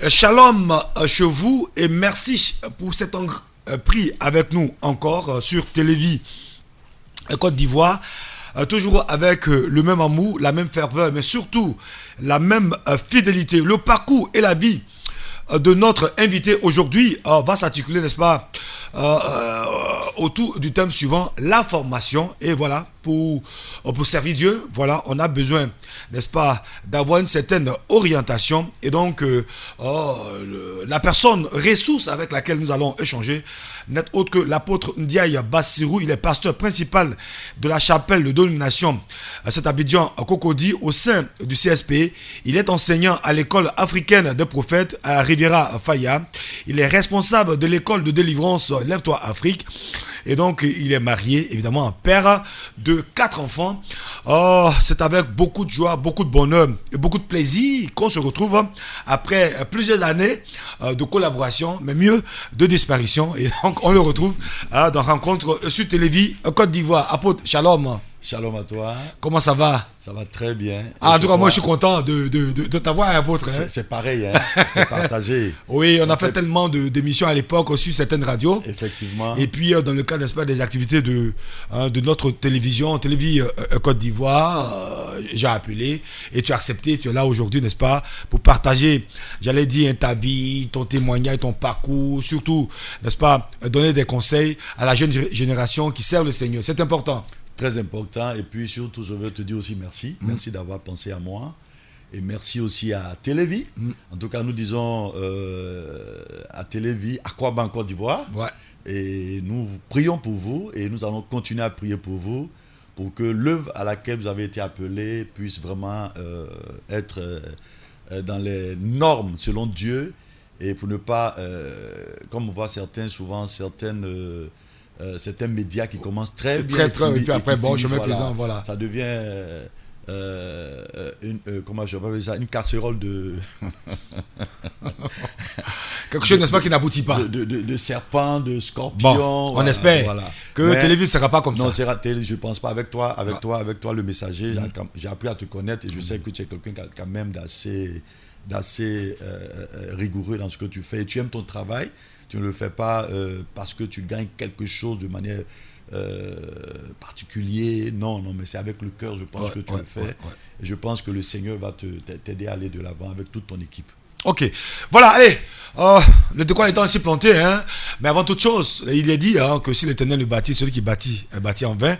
Shalom chez vous et merci pour cet pris avec nous encore sur Télévis Côte d'Ivoire. Toujours avec le même amour, la même ferveur, mais surtout la même fidélité. Le parcours et la vie de notre invité aujourd'hui va s'articuler, n'est-ce pas, autour du thème suivant, la formation. Et voilà, pour servir Dieu, voilà, on a besoin, n'est-ce pas, d'avoir une certaine orientation. Et donc, la personne ressource avec laquelle nous allons échanger n'est autre que l'apôtre Ndiaye Bassirou. Il est pasteur principal de la chapelle de domination cet Abidjan Cocody au sein du CSP. Il est enseignant à l'école africaine des prophètes à Riviera Faya. Il est responsable de l'école de délivrance Lève-toi Afrique. Et donc, il est marié, évidemment, un père de 4 enfants. C'est avec beaucoup de joie, beaucoup de bonheur et beaucoup de plaisir qu'on se retrouve après plusieurs années de collaboration, mais mieux, de disparition. Et donc, on le retrouve dans Rencontre sur Télévis Côte d'Ivoire. Apôtre, shalom. Shalom à toi. Comment ça va? Ça va très bien. En tout cas, moi, je suis content de t'avoir, apôtre. C'est pareil, hein? C'est partagé. Oui, on a fait tellement d'émissions à l'époque sur certaines radios. Effectivement. Et puis, dans le cadre, n'est-ce pas, des activités de notre télévision, Télévis Côte d'Ivoire, j'ai appelé et tu as accepté. Tu es là aujourd'hui, n'est-ce pas, pour partager, j'allais dire, ta vie, ton témoignage, ton parcours, surtout, n'est-ce pas, donner des conseils à la jeune génération qui sert le Seigneur. C'est important. Très important. Et puis surtout, je veux te dire aussi merci. Merci d'avoir pensé à moi. Et merci aussi à Télévis. En tout cas, nous disons à Télévis, à Aquaban Côte d'Ivoire. Ouais. Et nous prions pour vous et nous allons continuer à prier pour vous pour que l'œuvre à laquelle vous avez été appelés puisse vraiment être dans les normes selon Dieu et pour ne pas, comme on voit souvent certains médias qui commencent très bien. Et puis après, bon, je mets plaisant, voilà. Ça devient comment je vais appeler ça, une casserole de quelque chose, n'est-ce pas, qui n'aboutit pas, de serpents, de scorpions. Bon, on espère que Télévis ne sera pas comme ça. Non, je ne pense pas. Avec toi, le messager, j'ai appris à te connaître et je sais que tu es quelqu'un quand même d'assez rigoureux dans ce que tu fais et tu aimes ton travail. Tu ne le fais pas parce que tu gagnes quelque chose de manière particulière. Non, mais c'est avec le cœur, je pense, que tu le fais. Et je pense que le Seigneur va t'aider à aller de l'avant avec toute ton équipe. Ok, voilà, allez, le décor étant ainsi planté, hein, mais avant toute chose, il est dit que si l'Éternel le bâtit, celui qui bâtit est bâti en vain.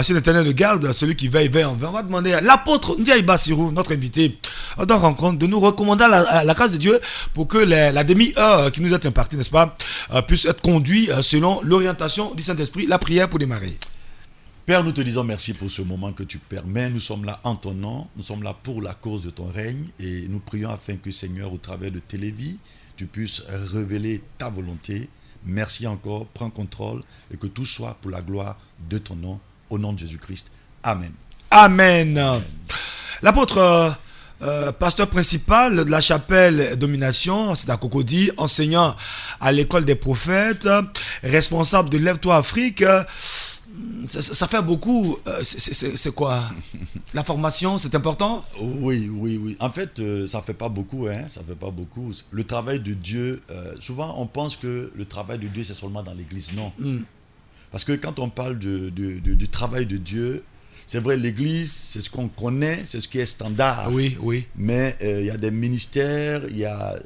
Si l'Éternel le garde, celui qui veille en vain. On va demander à l'apôtre Ndiaye Bassirou, notre invité dans Rencontre, de nous recommander la grâce de Dieu pour que la demi-heure qui nous est impartie, n'est-ce pas, puisse être conduite selon l'orientation du Saint-Esprit. La prière pour démarrer. Père, nous te disons merci pour ce moment que tu permets. Nous sommes là en ton nom, nous sommes là pour la cause de ton règne et nous prions afin que, Seigneur, au travers de Télévis, tu puisses révéler ta volonté. Merci encore, prends contrôle et que tout soit pour la gloire de ton nom, au nom de Jésus-Christ. Amen. Amen. L'apôtre pasteur principal de la chapelle Domination, c'est à Cocody, enseignant à l'école des prophètes, responsable de Lève-toi Afrique. Ça fait beaucoup. C'est quoi? La formation, c'est important? Oui. En fait, ça fait pas beaucoup. Ça fait pas beaucoup. Le travail de Dieu, souvent on pense que le travail de Dieu c'est seulement dans l'église. Non. Parce que quand on parle du travail de Dieu, c'est vrai, l'église, c'est ce qu'on connaît, c'est ce qui est standard. Oui. Mais il y a des ministères, il y a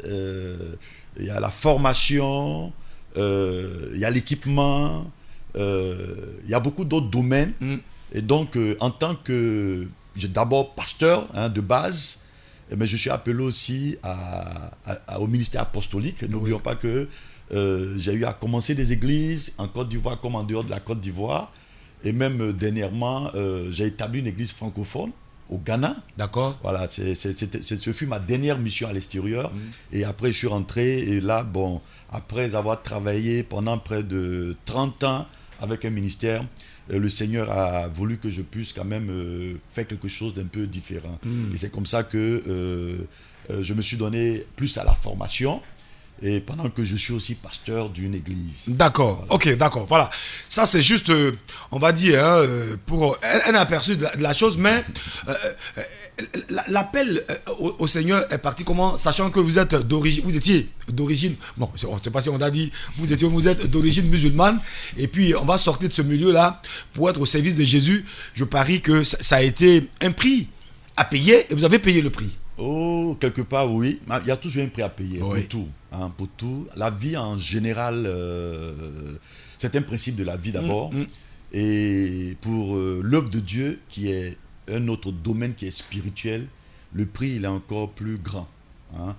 la formation, il y a l'équipement. Il y a beaucoup d'autres domaines et donc en tant que j'ai d'abord pasteur de base, mais je suis appelé aussi au ministère apostolique. N'oublions pas que j'ai eu à commencer des églises en Côte d'Ivoire comme en dehors de la Côte d'Ivoire et même dernièrement j'ai établi une église francophone au Ghana. D'accord. Voilà, ce fut ma dernière mission à l'extérieur. Et après, je suis rentré. Et là, après avoir travaillé pendant près de 30 ans avec un ministère, le Seigneur a voulu que je puisse quand même faire quelque chose d'un peu différent. Et c'est comme ça que je me suis donné plus à la formation. Et pendant que je suis aussi pasteur d'une église. D'accord, voilà. Ok, d'accord, voilà. Ça c'est juste, on va dire, pour un aperçu de la chose, mais l'appel au Seigneur est parti comment, sachant que vous êtes d'origine, vous étiez d'origine, bon, je ne sais pas si on a dit, vous êtes d'origine musulmane, et puis on va sortir de ce milieu-là pour être au service de Jésus. Je parie que ça a été un prix à payer, et vous avez payé le prix. Oh, quelque part, oui. Il y a toujours un prix à payer, Oui. pour tout. Hein, pour tout. La vie en général, c'est un principe de la vie d'abord. Et pour l'œuvre de Dieu, qui est un autre domaine qui est spirituel, le prix il est encore plus grand. Hein.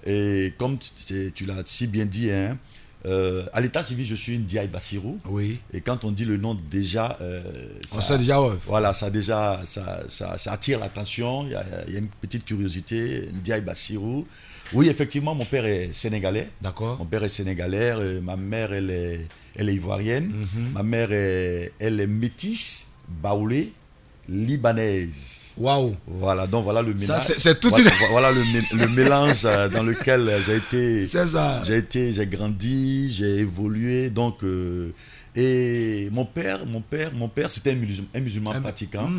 Et comme tu l'as si bien dit, hein, à l'état civil, je suis Ndiaye Bassirou. Oui. Et quand on dit le nom, déjà, On sait déjà, ouais. voilà, ça attire l'attention. Il y a une petite curiosité. Ndiaye Bassirou. Oui, effectivement, mon père est sénégalais. D'accord. Mon père est sénégalais. Ma mère, elle est ivoirienne. Ma mère, elle est métisse, baoulée, libanaise. Waouh. Voilà, donc voilà le mélange. Ça, c'est toute voilà le mélange dans lequel j'ai été. C'est ça. J'ai grandi, j'ai évolué. Donc, et mon père, c'était un musulman pratiquant.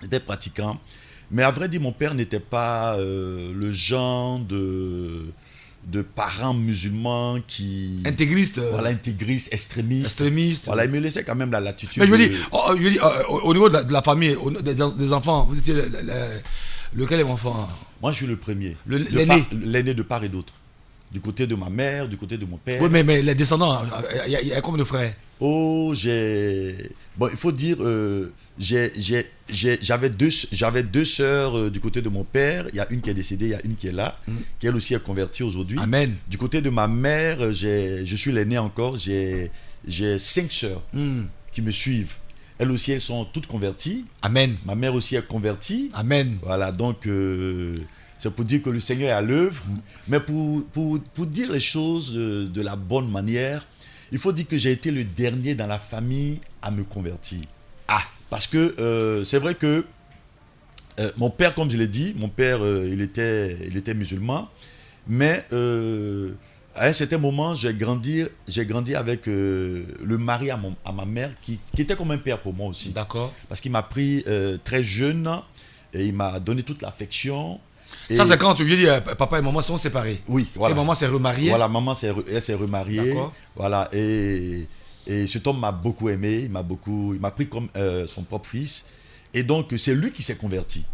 Il était pratiquant. Mais à vrai dire, mon père n'était pas le genre de parents musulmans qui... Intégriste. Voilà, intégristes, extrémistes. Extrémiste. Voilà, il me laissait quand même la latitude. Mais je veux dire, au niveau de la famille, des enfants, vous étiez lequel est enfant? Moi, je suis le premier. L'aîné. L'aîné de part et d'autre. Du côté de ma mère, du côté de mon père. Oui, mais les descendants, il y a combien de frères? Oh, bon, il faut dire, j'avais deux sœurs du côté de mon père. Il y a une qui est décédée, il y a une qui est là, qui elle aussi est convertie aujourd'hui. Amen. Du côté de ma mère, je suis l'aîné encore. J'ai 5 sœurs qui me suivent. Elles aussi, elles sont toutes converties. Amen. Ma mère aussi est convertie. Amen. Voilà, donc c'est pour dire que le Seigneur est à l'œuvre. Mais pour dire les choses de la bonne manière, il faut dire que j'ai été le dernier dans la famille à me convertir. Ah, parce que c'est vrai que mon père, comme je l'ai dit, mon père, il était musulman. Mais à un certain moment, j'ai grandi avec le mari à ma mère, qui était comme un père pour moi aussi. d'accord. Parce qu'il m'a pris très jeune et il m'a donné toute l'affection. Ça, c'est quand tu dis papa et maman sont séparés. Oui, voilà. Et maman s'est remariée. Voilà, maman elle s'est remariée. D'accord. Voilà, et cet homme m'a beaucoup aimé, il m'a pris comme son propre fils. Et donc, c'est lui qui s'est converti.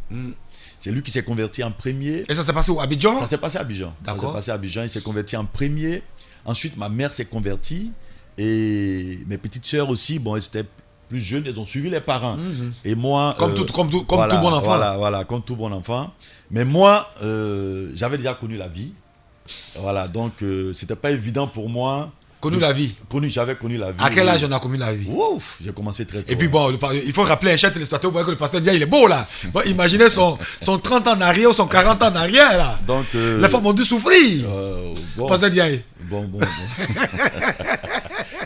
C'est lui qui s'est converti en premier. Et ça s'est passé où, à Abidjan? Ça s'est passé à Abidjan. D'accord. Ça s'est passé à Abidjan, il s'est converti en premier. Ensuite, ma mère s'est convertie. Et mes petites sœurs aussi, bon, elles étaient plus jeunes, elles ont suivi les parents. Et moi... Comme tout bon enfant. Voilà, comme tout bon enfant. Mais moi, j'avais déjà connu la vie. Voilà, donc c'était pas évident pour moi. J'avais connu la vie. À quel âge on a connu la vie? Ouf, j'ai commencé très tôt. Et puis bon, il faut rappeler un cher téléspectateur, vous voyez que le pasteur Ndiaye, il est beau là. Bon, imaginez son 30 ans en arrière ou son 40 ans en arrière là. Donc, les femmes ont dû souffrir. Bon, Pasteur Ndiaye. Bon.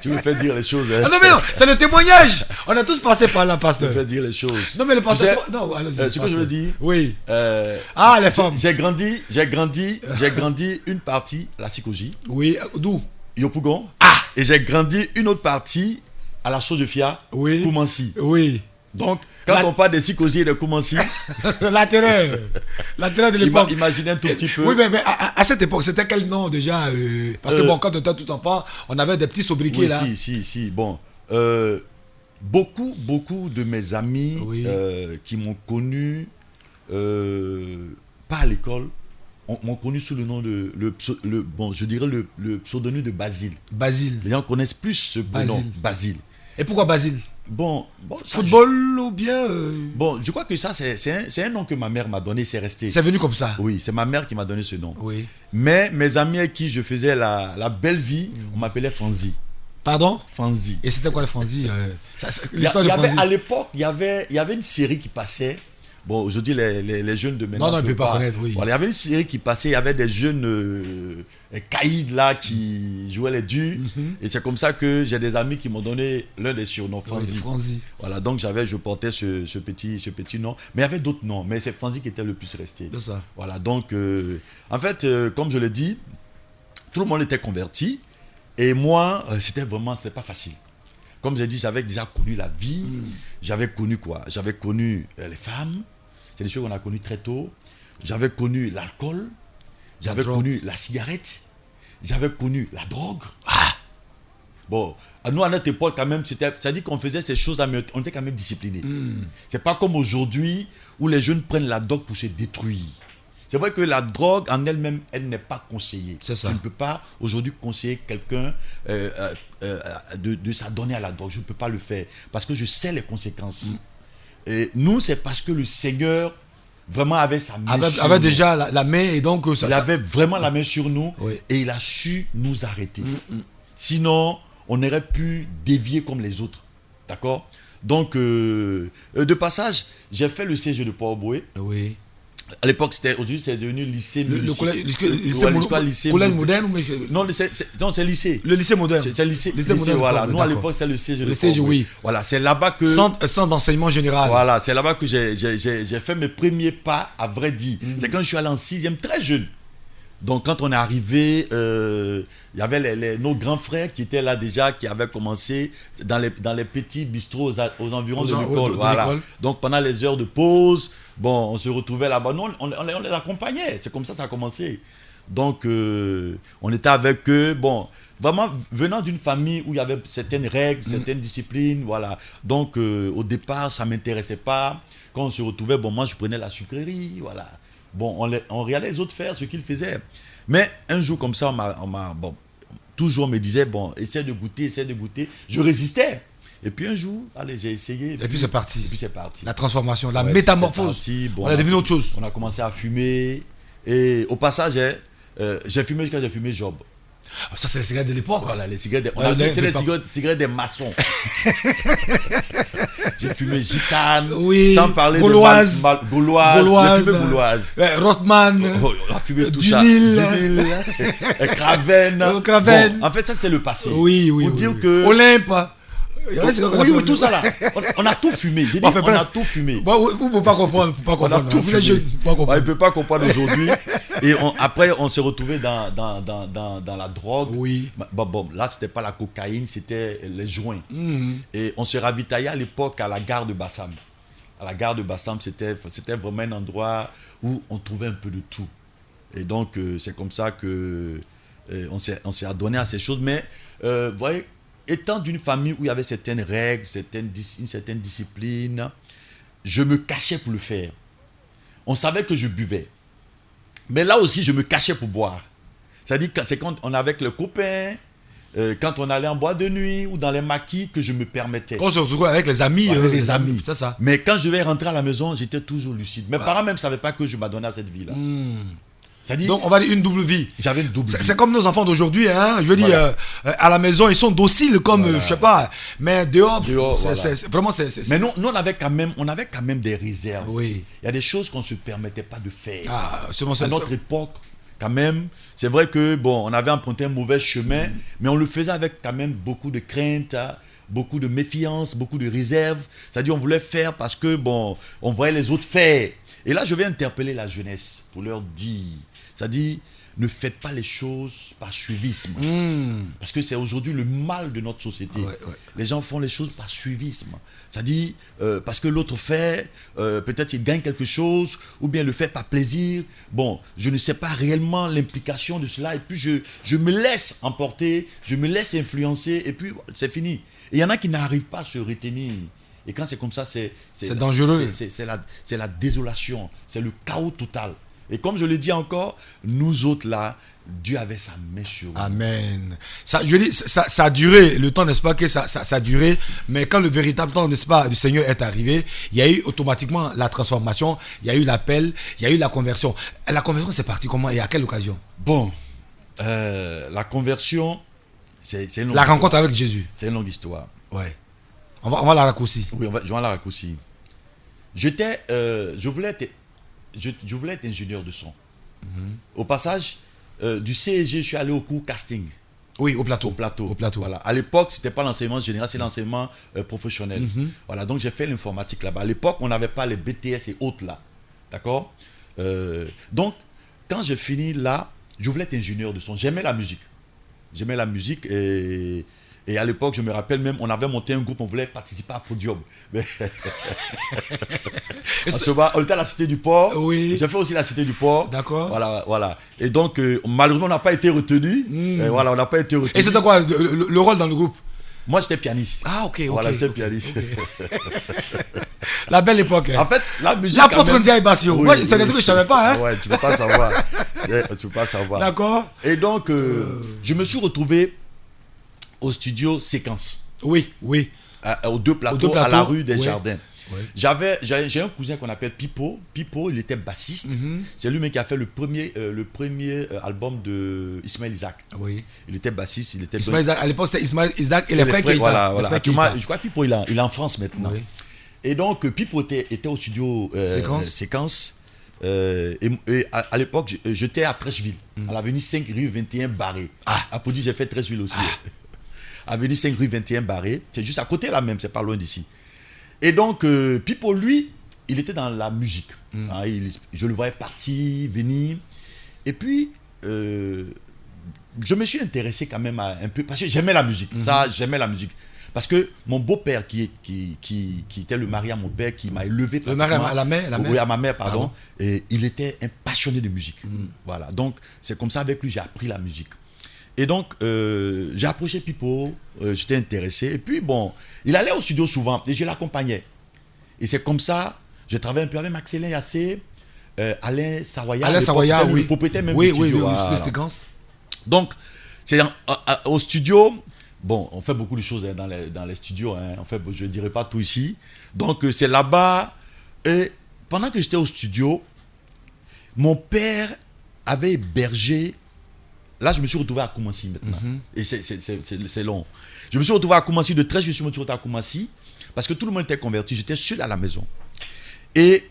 Tu me fais dire les choses. Hein. Ah non mais non, c'est le témoignage. On a tous passé par là, pasteur. Tu me fais dire les choses. Non mais le pasteur... Tu sais, non, allez-y, ce que je veux dire. Oui. Les femmes. J'ai grandi une partie à la Sikoji. Oui, d'où? Yopougon. Ah. Et j'ai grandi une autre partie à la Sojefia, oui. Koumansi. Oui. Donc, quand on parle des Sikoji et de Koumansi, la terreur de l'époque. Imaginez un tout petit peu. Oui, mais à cette époque, c'était quel nom déjà parce que bon, quand on était tout enfant, on avait des petits sobriquets là. Si. Bon, beaucoup de mes amis qui m'ont connu pas à l'école, m'ont connu sous le nom de je dirais le pseudonyme de Basile. Basile. Les gens connaissent plus ce nom, Basile. Et pourquoi Basile? Bon, football ou bien Bon, je crois que ça c'est un nom que ma mère m'a donné, c'est resté. C'est venu comme ça. Oui, c'est ma mère qui m'a donné ce nom. Oui. Mais mes amis avec qui je faisais la belle vie, on m'appelait Fanzi. Pardon? Fanzi. Et c'était quoi le Fanzi? L'histoire de Fanzi. À l'époque, il y avait une série qui passait. Bon, aujourd'hui, les jeunes de maintenant... Non, ils ne peuvent pas connaître, oui. Voilà, il y avait une série qui passait, il y avait des jeunes caïds là qui jouaient les durs. Et c'est comme ça que j'ai des amis qui m'ont donné l'un des surnoms, Fanzi. Fanzi. Voilà, donc je portais ce petit nom. Mais il y avait d'autres noms, mais c'est Fanzi qui était le plus resté. C'est ça. Voilà, donc, en fait, comme je l'ai dit, tout le monde était converti. Et moi, c'était pas facile. Comme j'ai dit, j'avais déjà connu la vie. J'avais connu quoi? J'avais connu les femmes. c'est des choses qu'on a connues très tôt. J'avais connu l'alcool, j'avais connu la cigarette, j'avais connu la drogue. Bon, nous à notre époque quand même, c'est-à-dire qu'on faisait ces choses, mais on était quand même disciplinés. C'est pas comme aujourd'hui où les jeunes prennent la drogue pour se détruire. C'est vrai que la drogue en elle-même, elle n'est pas conseillée. C'est ça. Je ne peux pas aujourd'hui conseiller quelqu'un de s'adonner à la drogue. Je ne peux pas le faire parce que je sais les conséquences. Et nous, c'est parce que le Seigneur vraiment avait sa main sur avait nous. déjà la main et donc Il avait vraiment la main sur nous et il a su nous arrêter. Sinon, on aurait pu dévier comme les autres. D'accord? Donc, de passage, j'ai fait le CG de Port-Boué. Oui. À l'époque, aujourd'hui, c'est devenu lycée. Le lycée collège moderne ou non, c'est lycée. le lycée moderne. C'est lycée moderne, voilà. d'accord. Nous, à l'époque, c'est le CG de Le CG, oui. Voilà, c'est là-bas que... Centre d'enseignement général. Voilà, c'est là-bas que j'ai fait mes premiers pas, à vrai dire. C'est quand je suis allé en 6e, très jeune. Donc, quand on est arrivé, il y avait nos grands frères qui étaient là déjà, qui avaient commencé dans les petits bistrots aux environs de l'école. Voilà. Donc, pendant les heures de pause, bon, on se retrouvait là-bas. Nous, on les accompagnait. C'est comme ça que ça a commencé. Donc, on était avec eux. Bon, vraiment, venant d'une famille où il y avait certaines règles, certaines disciplines, voilà. Donc, au départ, ça ne m'intéressait pas. Quand on se retrouvait, bon, moi, je prenais la sucrerie, voilà. Bon, on regardait les autres faire ce qu'ils faisaient. Mais un jour comme ça, toujours on me disait, bon, essaie de goûter. Je résistais. Et puis un jour, allez, j'ai essayé. Et puis c'est parti. Et puis c'est parti. La transformation, la métamorphose. Bon, on est devenu autre chose. On a commencé à fumer. Et au passage, j'ai fumé quand j'ai fumé Job. Ça, c'est les cigarettes de l'époque. Voilà, les cigarettes. C'est les cigarettes des maçons. J'ai fumé Gitane. Oui. Sans parler Gauloise. de Gauloise. J'ai fumé Gauloise. Rothman. On a fumé tout du ça. Nil. Craven. Craven. Bon, en fait, ça, c'est le passé. Oui. Pour dire que. Olympe. Oui, tout ça là. On a tout fumé. J'ai dit, on a tout fumé. Bon, vous ne pouvez pas comprendre. On a tout fumé. Il ne peut pas comprendre aujourd'hui. Et après, on s'est retrouvé dans la drogue. Oui. Bon, là, ce n'était pas la cocaïne, c'était les joints. Et on se ravitaillait à l'époque à la gare de Bassam. À la gare de Bassam, c'était vraiment un endroit où on trouvait un peu de tout. Et donc, c'est comme ça que on s'est adonné à ces choses. Mais, vous voyez, étant d'une famille où il y avait certaines règles, une certaine discipline, je me cachais pour le faire. On savait que je buvais. Mais là aussi, je me cachais pour boire. C'est-à-dire que c'est quand on est avec les copains, quand on allait en boîte de nuit ou dans les maquis que je me permettais. Quand on se retrouvait avec les amis. Avec les amis. C'est ça. Mais quand je devais rentrer à la maison, j'étais toujours lucide. Mes parents même ne savaient pas que je m'adonnais à cette vie-là. Donc on va dire une double vie. J'avais une double vie. C'est comme nos enfants d'aujourd'hui, hein. Je veux dire, à la maison ils sont dociles comme je sais pas, mais dehors c'est vraiment c'est. Mais nous on avait quand même des réserves. Oui. Il y a des choses qu'on se permettait pas de faire. À notre époque, quand même, c'est vrai que bon, on avait emprunté un mauvais chemin, mais on le faisait avec quand même beaucoup de crainte. Beaucoup de méfiance, beaucoup de réserve. C'est-à-dire on voulait faire parce que bon, on voyait les autres faire. Et là, je vais interpeller la jeunesse pour leur dire, c'est-à-dire ne faites pas les choses par suivisme. Parce que c'est aujourd'hui le mal de notre société. Les gens font les choses par suivisme. C'est-à-dire parce que l'autre fait, peut-être il gagne quelque chose, ou bien le fait par plaisir. Bon, je ne sais pas réellement l'implication de cela. Et puis je me laisse emporter, je me laisse influencer, et puis c'est fini. Et il y en a qui n'arrivent pas à se retenir. Et quand c'est comme ça, c'est dangereux. C'est la désolation, c'est le chaos total. Et comme je le dis encore, nous autres là, Dieu avait sa main sur nous. Amen. Je dis, ça a duré, le temps, n'est-ce pas, que ça a duré, mais quand le véritable temps, n'est-ce pas, du Seigneur est arrivé, il y a eu automatiquement la transformation, il y a eu l'appel, il y a eu la conversion. La conversion, c'est parti comment et à quelle occasion? Bon, la conversion, c'est une longue La histoire. rencontre avec Jésus. C'est une longue histoire. Ouais. On va la raccourcir. Oui, je vais la raccourcir. Je voulais être ingénieur de son. Au passage, du CSG, je suis allé au cours casting. Oui, au plateau. Au plateau. Voilà. À l'époque, ce n'était pas l'enseignement général, c'est l'enseignement professionnel. Voilà, donc j'ai fait l'informatique là-bas. À l'époque, on n'avait pas les BTS et autres là. D'accord? Donc, quand j'ai fini là, je voulais être ingénieur de son. J'aimais la musique. Et à l'époque, je me rappelle même, on avait monté un groupe, on voulait participer à Podium. Mais On était à la Cité du Port. Oui. J'ai fait aussi la Cité du Port. D'accord. Voilà. Et donc, malheureusement, on n'a pas été retenu. Voilà, on n'a pas été retenu. Et c'était quoi le rôle dans le groupe? Moi, j'étais pianiste. Ah, ok. Voilà, j'étais pianiste. La belle époque. En fait, la musique. L'apôtre Ndiaye Bassio. Oui, Moi, c'est des trucs que je ne savais pas. Hein. Ouais, tu ne peux pas savoir. Tu peux pas savoir. D'accord. Et donc, je me suis retrouvé au studio Séquence. Oui. Aux deux plateaux, à la rue des Jardins. Ouais. J'ai un cousin qu'on appelle Pipo. Pipo, il était bassiste. C'est lui qui a fait le premier album de Ismaël Isaac. Oui. Il était bassiste. Ismaël Isaac, à l'époque, c'était Ismaël Isaac et les frères Keita. Voilà. Je crois que Pipo, il est en France maintenant. Oui. Et donc, Pipo était au studio Séquence. Et à l'époque, j'étais à Trècheville, à l'avenue 5 rue 21 Barré. Applaudis, j'ai fait Trècheville aussi. Avenue 5 rue 21 Barré. C'est juste à côté là même, c'est pas loin d'ici. Et donc, Pipo, lui, il était dans la musique. Je le voyais partir, venir. Et puis, je me suis intéressé quand même un peu, parce que j'aimais la musique. J'aimais la musique. Parce que mon beau-père, qui était le mari à mon père, qui m'a élevé pratiquement... Le mari à la mère. Oui, à ma mère, pardon. Et il était un passionné de musique. Voilà. Donc, c'est comme ça, avec lui, j'ai appris la musique. Et donc, j'ai approché Pipo, j'étais intéressé. Et puis, bon, il allait au studio souvent et je l'accompagnais. Et c'est comme ça, j'ai travaillé un peu avec Maxélin Yassé, Alain Sawaya. Oui. Le propriétaire même du studio. Oui, Séquence. Donc, c'est au studio... Bon, on fait beaucoup de choses dans les studios. En fait, je ne dirai pas tout ici. Donc, c'est là-bas. Et pendant que j'étais au studio, mon père avait hébergé... Là, je me suis retrouvé à Koumassi maintenant. Et c'est long. Je me suis retrouvé à Koumassi. De 13, je me suis retrouvé à Koumassi. Parce que tout le monde était converti. J'étais seul à la maison. Et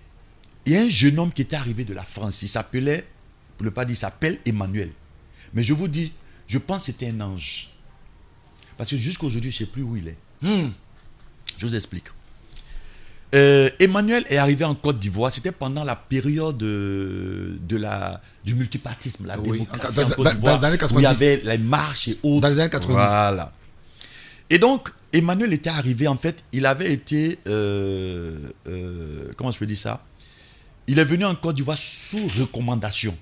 il y a un jeune homme qui était arrivé de la France. Il s'appelait, pour ne pas dire, il s'appelle Emmanuel. Mais je vous dis, je pense que c'était un ange. Parce que jusqu'à aujourd'hui, je ne sais plus où il est. Je vous explique. Emmanuel est arrivé en Côte d'Ivoire. C'était pendant la période du multipartisme, la démocratie en Côte d'Ivoire, dans les années 90. où il y avait les marches et autres. Dans les années 90. Voilà. Et donc, Emmanuel était arrivé, en fait, il avait été... comment je peux dire ça? Il est venu en Côte d'Ivoire sous recommandation.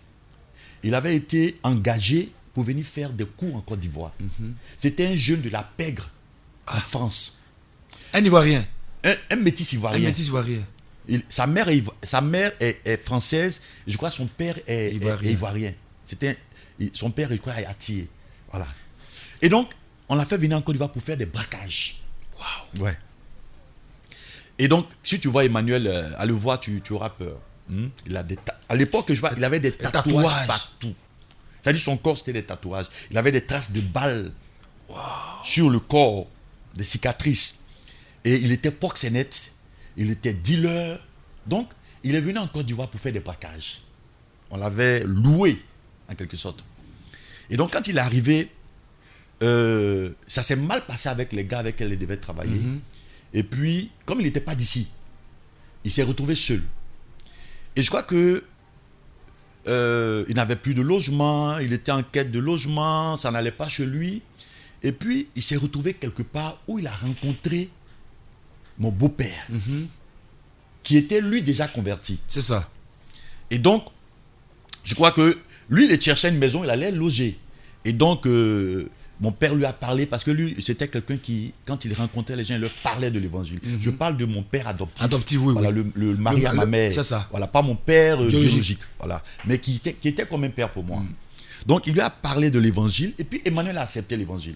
Il avait été engagé pour venir faire des cours en Côte d'Ivoire. C'était un jeune de la Pègre en France. Un Ivoirien. Un métis ivoirien. Un métis ivoirien. Sa mère est française. Je crois que son père est ivoirien. Son père, je crois, est Atié. Voilà. Et donc, on l'a fait venir en Côte d'Ivoire pour faire des braquages. Waouh. Ouais. Et donc, si tu vois Emmanuel, à le voir, tu auras peur. Il a à l'époque, il avait des tatouages partout. C'est-à-dire son corps, c'était des tatouages. Il avait des traces de balles sur le corps, des cicatrices. Et il était proxénète, il était dealer. Donc, il est venu en Côte d'Ivoire pour faire des braquages. On l'avait loué, en quelque sorte. Et donc, quand il est arrivé, ça s'est mal passé avec les gars avec lesquels il devait travailler. Et puis, comme il n'était pas d'ici, il s'est retrouvé seul. Et je crois que il n'avait plus de logement, il était en quête de logement, ça n'allait pas chez lui. Et puis, il s'est retrouvé quelque part où il a rencontré mon beau-père, qui était lui déjà converti. C'est ça. Et donc, je crois que lui, il cherchait une maison, il allait loger. Et donc, mon père lui a parlé, parce que lui, c'était quelqu'un qui, quand il rencontrait les gens, il leur parlait de l'évangile. Je parle de mon père adoptif. Adoptif, oui. Voilà, le mari à ma mère. C'est ça. Voilà, pas mon père biologique. Voilà, mais qui était comme un père pour moi. Donc, il lui a parlé de l'évangile, et puis Emmanuel a accepté l'évangile.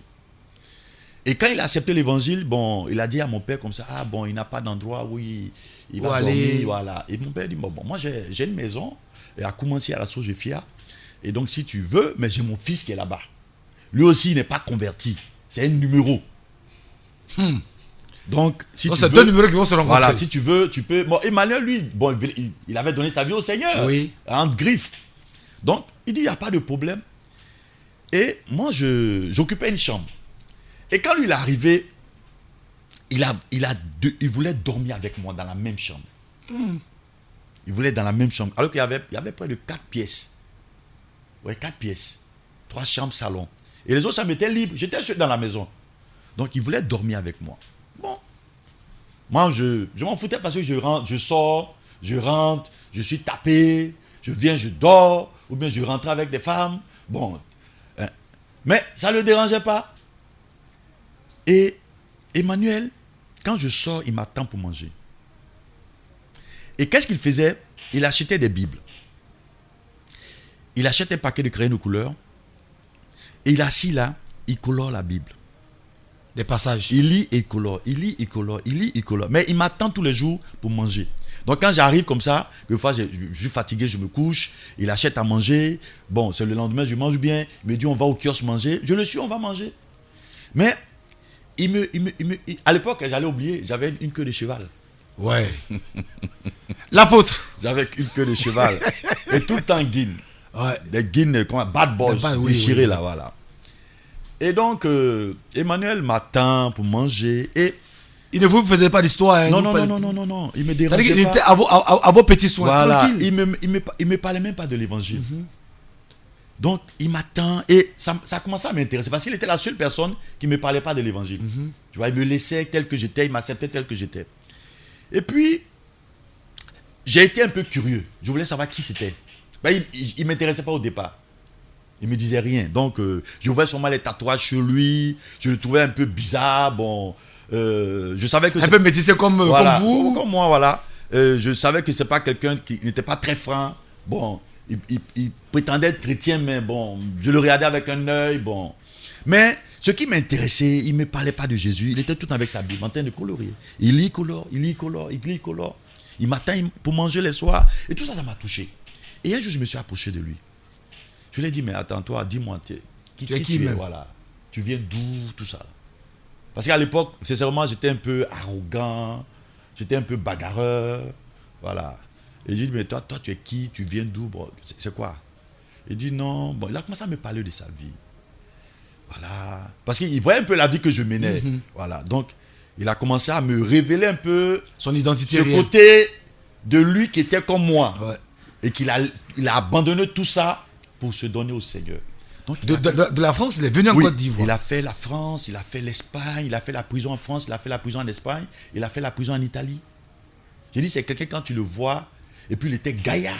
Et quand il a accepté l'évangile, bon, il a dit à mon père comme ça, il n'a pas d'endroit où il va dormir, voilà. Et mon père dit, bon, moi j'ai une maison, et à commencer à la Sojefia, et donc si tu veux, mais j'ai mon fils qui est là-bas. Lui aussi, il n'est pas converti, c'est un numéro. Donc, si tu c'est veux, deux numéros qui vont se rencontrer. Voilà, si tu veux, tu peux. Bon, Emmanuel, lui, bon, il avait donné sa vie au Seigneur, entre griffes. Donc, il dit, il n'y a pas de problème. Et moi, j'occupais une chambre. Et quand lui il est arrivé, il voulait dormir avec moi dans la même chambre. Il voulait dans la même chambre. Alors qu'il y avait près de 4 pièces. Ouais, 4 pièces. 3 chambres, salon. Et les autres chambres étaient libres. J'étais seul dans la maison. Donc il voulait dormir avec moi. Bon. Moi, je m'en foutais parce que je rentre, je sors, je rentre, je suis tapé, je viens, je dors, ou bien je rentre avec des femmes. Bon. Mais ça ne le dérangeait pas. Et Emmanuel, quand je sors, il m'attend pour manger. Et qu'est-ce qu'il faisait? Il achetait des Bibles. Il achète un paquet de crayons de couleur. Et il est assis là, il colore la Bible. Les passages. Il lit et colore, il lit et colore, il lit et colore. Mais il m'attend tous les jours pour manger. Donc quand j'arrive comme ça, des fois je suis fatigué, je me couche, il achète à manger. Bon, c'est le lendemain, je mange bien. Il me dit on va au kiosque manger. Je le suis, on va manger. Mais à l'époque, j'allais oublier, j'avais une queue de cheval. Ouais. L'apôtre. J'avais une queue de cheval. Et tout le temps guine. Ouais. Des guines, comme bad boys, déchirés oui. là, voilà. Et donc, Emmanuel m'attend pour manger et... Il ne vous faisait pas d'histoire. Hein, non. Il me dérangeait pas. C'est-à-dire qu'il était à vos petits soins. Voilà, Tranquille. il me parlait même pas de l'évangile. Donc, il m'attend et ça commençait à m'intéresser parce qu'il était la seule personne qui ne me parlait pas de l'évangile. Tu vois, il me laissait tel que j'étais, il m'acceptait tel que j'étais. Et puis, j'ai été un peu curieux. Je voulais savoir qui c'était. Ben, il ne m'intéressait pas au départ. Il ne me disait rien. Donc, je voyais sûrement les tatouages sur lui. Je le trouvais un peu bizarre. Bon, je savais que... Un peu métissé comme vous. Comme moi, voilà. Je savais que ce n'est pas quelqu'un qui n'était pas très franc. Bon, il prétendait être chrétien, mais bon, je le regardais avec un œil, bon. Mais ce qui m'intéressait, il ne me parlait pas de Jésus. Il était tout avec sa Bible en train de colorer. Il lit, colore, il lit, colore, il lit, colore. Il m'attend pour manger les soirs. Et tout ça, ça m'a touché. Et un jour, je me suis approché de lui. Je lui ai dit, mais attends, toi, dis-moi, qui tu es, voilà. Tu viens d'où, tout ça. Parce qu'à l'époque, sincèrement, j'étais un peu arrogant, j'étais un peu bagarreur, voilà. Et j'ai dit, mais toi, tu es qui, tu viens d'où, bon, c'est quoi? Il dit, non, bon, il a commencé à me parler de sa vie. Voilà. Parce qu'il voyait un peu la vie que je menais. Voilà. Donc, il a commencé à me révéler un peu son identité. Ce côté de lui qui était comme moi. Ouais. Et qu'il a abandonné tout ça pour se donner au Seigneur. Donc, de la France, il est venu en Côte d'Ivoire. Il a fait la France, il a fait l'Espagne, il a fait la prison en France, il a fait la prison en Espagne, il a fait la prison en Italie. J'ai dit, c'est quelqu'un quand tu le vois, et puis il était gaillard.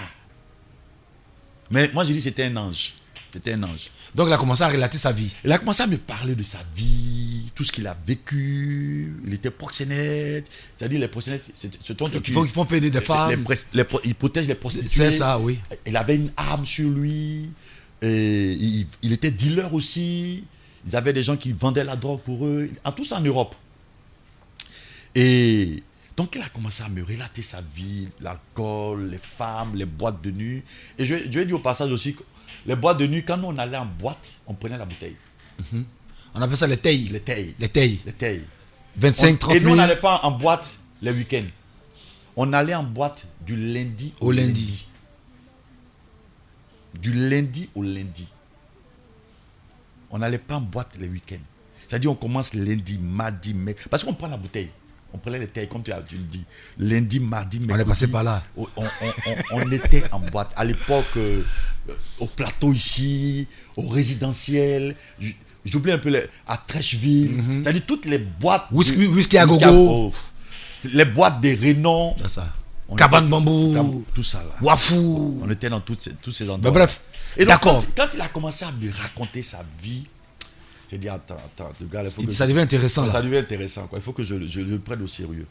Mais moi, j'ai dit, c'était un ange. C'était un ange. Donc, il a commencé à relater sa vie. Il a commencé à me parler de sa vie, tout ce qu'il a vécu. Il était proxénète. C'est-à-dire, les proxénètes, c'est ton truc. Ils font payer des femmes. Il protège les prostituées. C'est ça, oui. Il avait une arme sur lui. Et il était dealer aussi. Ils avaient des gens qui vendaient la drogue pour eux. En tout ça en Europe. Et donc, il a commencé à me relater sa vie, l'alcool, les femmes, les boîtes de nuit. Et je vais dire au passage aussi, les boîtes de nuit, quand nous on allait en boîte, on prenait la bouteille. On appelle ça les tailles. Les tailles. Les tailles. Les tailles. 25, 30 000. Et nous, on n'allait pas en boîte les week-ends. On allait en boîte du lundi au lundi. Du lundi au lundi. On n'allait pas en boîte les week-ends. C'est-à-dire, on commence lundi, mardi, mercredi. Parce qu'on prend la bouteille. On prenait les tailles, comme tu le dis. Lundi, mardi, mercredi. On est passé par là. On était en boîte. À l'époque, au plateau ici, au résidentiel. J'oublie un peu à Trècheville. C'est-à-dire toutes les boîtes. Whisky à gogo. Les boîtes des Renault. C'est ça. Cabane Bambou. Tout ça là. Wafou. On était dans tous ces endroits. Mais bref. Et donc, quand il a commencé à me raconter sa vie, j'ai dit, attends, le gars, il faut que ça devient intéressant. Ça devient intéressant, quoi. Il faut que je le prenne au sérieux.